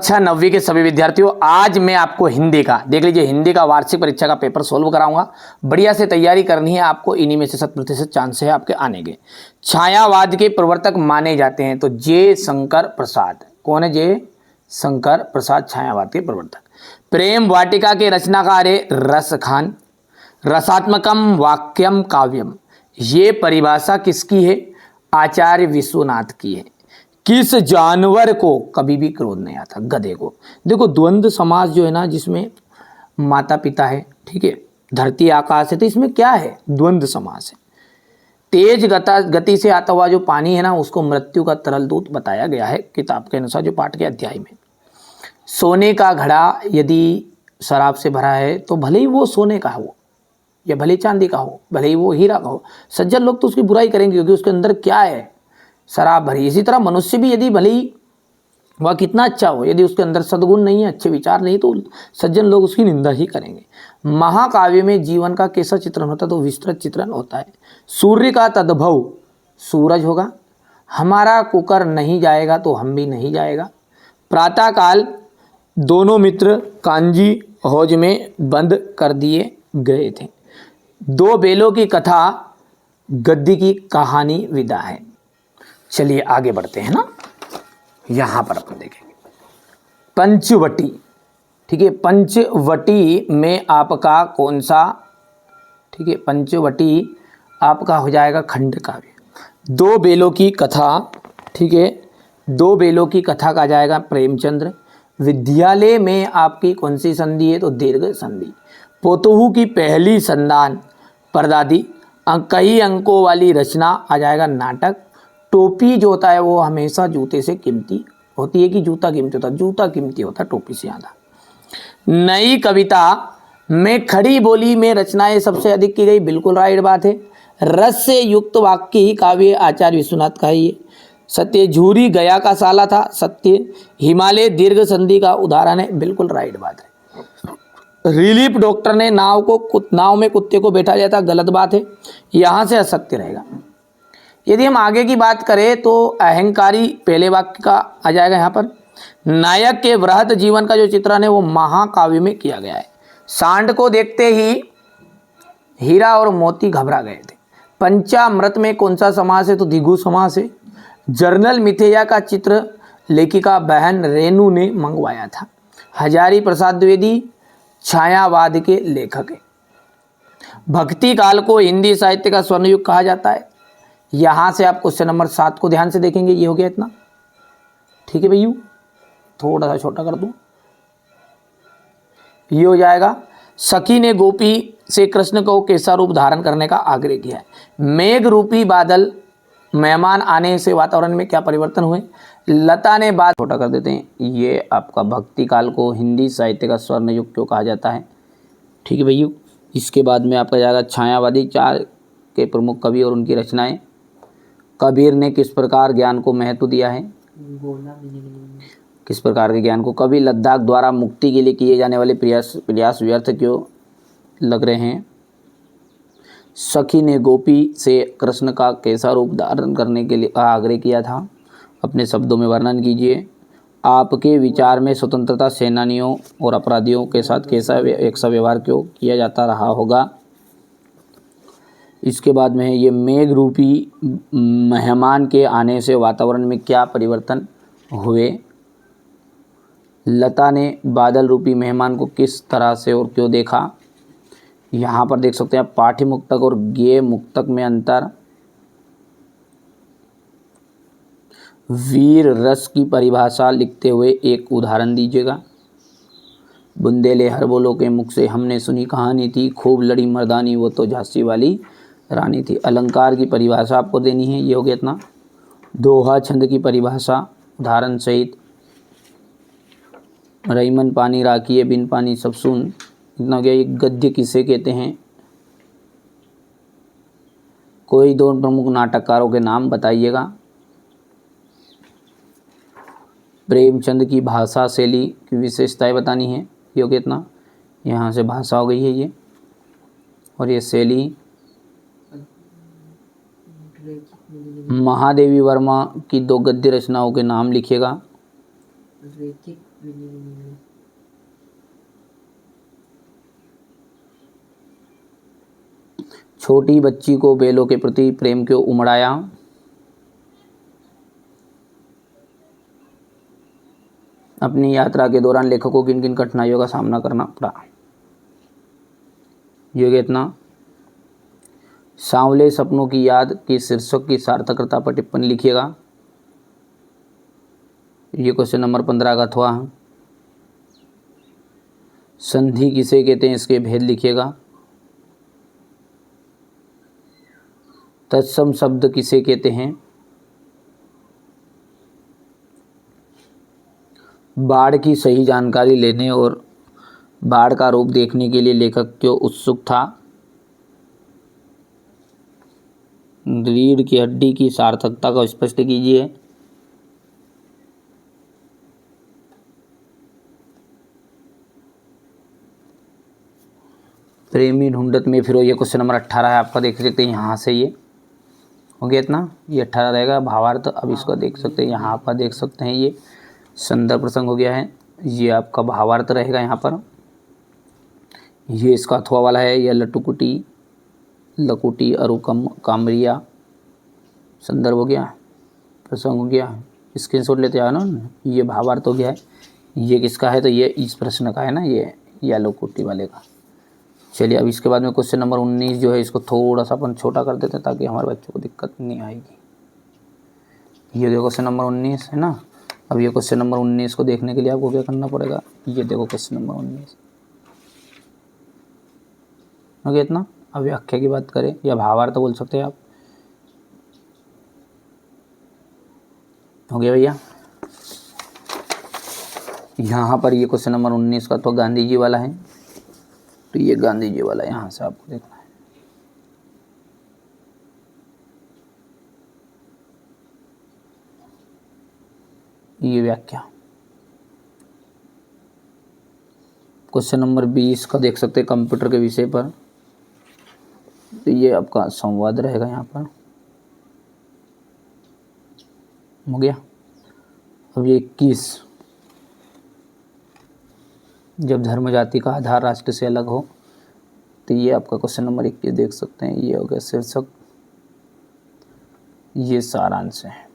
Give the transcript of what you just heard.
कक्षा 9वीं के सभी विद्यार्थियों, आज मैं आपको हिंदी का देख लीजिए, हिंदी का वार्षिक परीक्षा का पेपर सोल्व कराऊंगा। बढ़िया से तैयारी करनी है आपको, इन्हीं में से 100% चांस है आपके आने के। छायावाद के प्रवर्तक माने जाते हैं तो जे शंकर प्रसाद। कौन है? जे शंकर प्रसाद छायावाद के प्रवर्तक। प्रेम वाटिका के रचनाकार है रस खान। रसात्मकम वाक्यम काव्यम, ये परिभाषा किसकी है? आचार्य विश्वनाथ की है। किस जानवर को कभी भी क्रोध नहीं आता? गधे को। देखो, द्वंद्व समास जो है ना, जिसमें माता पिता है, ठीक है, धरती आकाश है, तो इसमें क्या है? द्वंद्व समास है। तेज गति से आता हुआ जो पानी है ना, उसको मृत्यु का तरल दूत बताया गया है किताब के अनुसार, जो पाठ के अध्याय में। सोने का घड़ा यदि शराब से भरा है तो भले ही वो सोने का हो या भले चांदी का हो, भले ही वो हीरा का हो, सज्जन लोग तो उसकी बुराई करेंगे क्योंकि उसके अंदर क्या है? शराब भरी। इसी तरह मनुष्य भी यदि भले ही वह कितना अच्छा हो, यदि उसके अंदर सद्गुण नहीं है, अच्छे विचार नहीं, तो सज्जन लोग उसकी निंदा ही करेंगे। महाकाव्य में जीवन का कैसा चित्रण होता है? तो विस्तृत चित्रण होता है। सूर्य का तद्भव सूरज होगा। हमारा कुकर नहीं जाएगा तो हम भी नहीं जाएगा। प्रातःकाल दोनों मित्र कांजी हौज में बंद कर दिए गए थे। दो बेलों की कथा, गद्दी की कहानी विदा है। चलिए आगे बढ़ते हैं ना। यहां पर अपन देखेंगे पंचवटी, ठीक है। पंचवटी में आपका कौन सा? ठीक है, पंचवटी आपका हो जाएगा खंड काव्य। दो बेलों की कथा, ठीक है, दो बेलों की कथा का जाएगा प्रेमचंद्र। विद्यालय में आपकी कौन सी संधि है? तो दीर्घ संधि। पोतहू की पहली संतान परदादी। कई अंकों वाली रचना आ जाएगा नाटक। टोपी जो होता है वो हमेशा जूते से कीमती होती है कि जूता कीमती होता है? जूता कीमती होता है टोपी से ज़्यादा। नई कविता में खड़ी बोली में रचनाएं सबसे अधिक की गई, बिल्कुल राइट बात है। रस से युक्त वाक्य ही काव्य आचार्य विश्वनाथ का ही है। सत्य झूरी गया का साला था, सत्य। हिमालय दीर्घ संधि का उदाहरण है, बिल्कुल राइट बात है। रिलीफ डॉक्टर ने नाव में कुत्ते को बैठा लिया था, गलत बात है, यहाँ से असत्य रहेगा। यदि हम आगे की बात करें तो अहंकारी पहले वाक्य का आ जाएगा यहाँ पर। नायक के वृहत जीवन का जो चित्रण है वो महाकाव्य में किया गया है। सांड को देखते ही हीरा और मोती घबरा गए थे। पंचामृत में कौन सा समास है? तो द्विगु समास है। जर्नल मिथेया का चित्र लेखिका बहन रेणु ने मंगवाया था। हजारी प्रसाद द्विवेदी छायावाद के लेखक हैं। भक्ति काल को हिंदी साहित्य का स्वर्ण युग कहा जाता है। यहाँ से आप क्वेश्चन नंबर 7 को ध्यान से देखेंगे। ये हो गया इतना, ठीक है भैया, थोड़ा सा छोटा कर दूं। ये हो जाएगा। सखी ने गोपी से कृष्ण को कैसा रूप धारण करने का आग्रह किया है। मेघ रूपी बादल, मेहमान आने से वातावरण में क्या परिवर्तन हुए। लता ने बात, छोटा कर देते हैं। ये आपका भक्ति काल को हिंदी साहित्य का स्वर्ण युग क्यों कहा जाता है, ठीक है भैया। इसके बाद में आपका जाएगा छायावादी, 4 के प्रमुख कवि और उनकी रचनाएं। कबीर ने किस प्रकार ज्ञान को महत्व दिया है? किस प्रकार के ज्ञान को? कवि लद्दाख द्वारा मुक्ति के लिए किए जाने वाले प्रयास व्यर्थ क्यों लग रहे हैं। सखी ने गोपी से कृष्ण का कैसा रूप धारण करने के लिए आग्रह किया था? अपने शब्दों में वर्णन कीजिए। आपके विचार में स्वतंत्रता सेनानियों और अपराधियों के साथ कैसा एक सा व्यवहार क्यों किया जाता रहा होगा। इसके बाद में है ये मेघ रूपी मेहमान के आने से वातावरण में क्या परिवर्तन हुए। लता ने बादल रूपी मेहमान को किस तरह से और क्यों देखा। यहाँ पर देख सकते हैं आप पाठ्य मुक्तक और गेय मुक्तक में अंतर। वीर रस की परिभाषा लिखते हुए एक उदाहरण दीजिएगा। बुंदेले हर बोलो के मुख से हमने सुनी कहानी थी, खूब लड़ी मर्दानी वो तो झांसी वाली रानी थी। अलंकार की परिभाषा आपको देनी है। ये हो गया इतना। दोहा छंद की परिभाषा उदाहरण सहित। रईमन पानी राखिए बिन पानी सब सुन, इतना हो गया। ये गद्य किसे कहते हैं। कोई 2 प्रमुख नाटककारों के नाम बताइएगा। प्रेमचंद की भाषा शैली की विशेषताएं बतानी है। ये हो गया इतना। यहाँ से भाषा हो गई है ये, और ये शैली। महादेवी वर्मा की 2 गद्य रचनाओं के नाम लिखिएगा। छोटी बच्ची को बैलों के प्रति प्रेम क्यों उमड़ाया? अपनी यात्रा के दौरान लेखक को किन किन कठिनाइयों का सामना करना पड़ा? ये कितना? सांवले सपनों की याद के शीर्षक की सार्थकता पर टिप्पणी लिखिएगा। ये क्वेश्चन नंबर 15 का थवा। संधि किसे कहते हैं, इसके भेद लिखिएगा। तत्सम शब्द किसे कहते हैं? बाढ़ की सही जानकारी लेने और बाढ़ का रूप देखने के लिए लेखक क्यों उत्सुक था? रीढ़ की हड्डी की सार्थकता को स्पष्ट कीजिए। प्रेमी ढूंढत में फिरो, ये क्वेश्चन नंबर 18 है आपका, देख सकते हैं यहाँ से ये हो गया इतना, ये 18 रहेगा भावार्थ। अब इसको देख सकते हैं यहाँ पर, देख सकते हैं ये संदर्भ प्रसंग हो गया है, ये आपका भावार्थ रहेगा यहाँ पर। ये इसका अथवा वाला है, यह लटुकुटी लकुटी अरुकम कामरिया संदर्भ हो गया, प्रसंग हो गया, स्क्रीनशॉट लेते आओ ना। ये भावार्थ हो गया है। ये किसका है, तो ये इस प्रश्न का है ना, ये या लकुटी वाले का। चलिए अब इसके बाद में क्वेश्चन नंबर 19 जो है, इसको थोड़ा सा अपन छोटा कर देते हैं ताकि हमारे बच्चों को दिक्कत नहीं आएगी। ये देखो क्वेश्चन नंबर 19 है ना। अब ये क्वेश्चन नंबर 19 को देखने के लिए आपको क्या करना पड़ेगा, ये देखो क्वेश्चन नंबर 19 हो गया इतना। अब व्याख्या की बात करें या भावार्थ बोल सकते हैं आप, हो गया भैया। यहाँ पर ये क्वेश्चन नंबर 19 का तो गांधी जी वाला है, तो ये गांधी जी वाला यहाँ से आपको देखना है। ये व्याख्या क्वेश्चन नंबर 20 का देख सकते हैं कंप्यूटर के विषय पर, तो ये आपका संवाद रहेगा यहाँ पर, हो गया। अब ये 21, जब धर्म जाति का आधार राष्ट्र से अलग हो, तो ये आपका क्वेश्चन नंबर 21 देख सकते हैं, ये हो गया शीर्षक, ये सारांश है।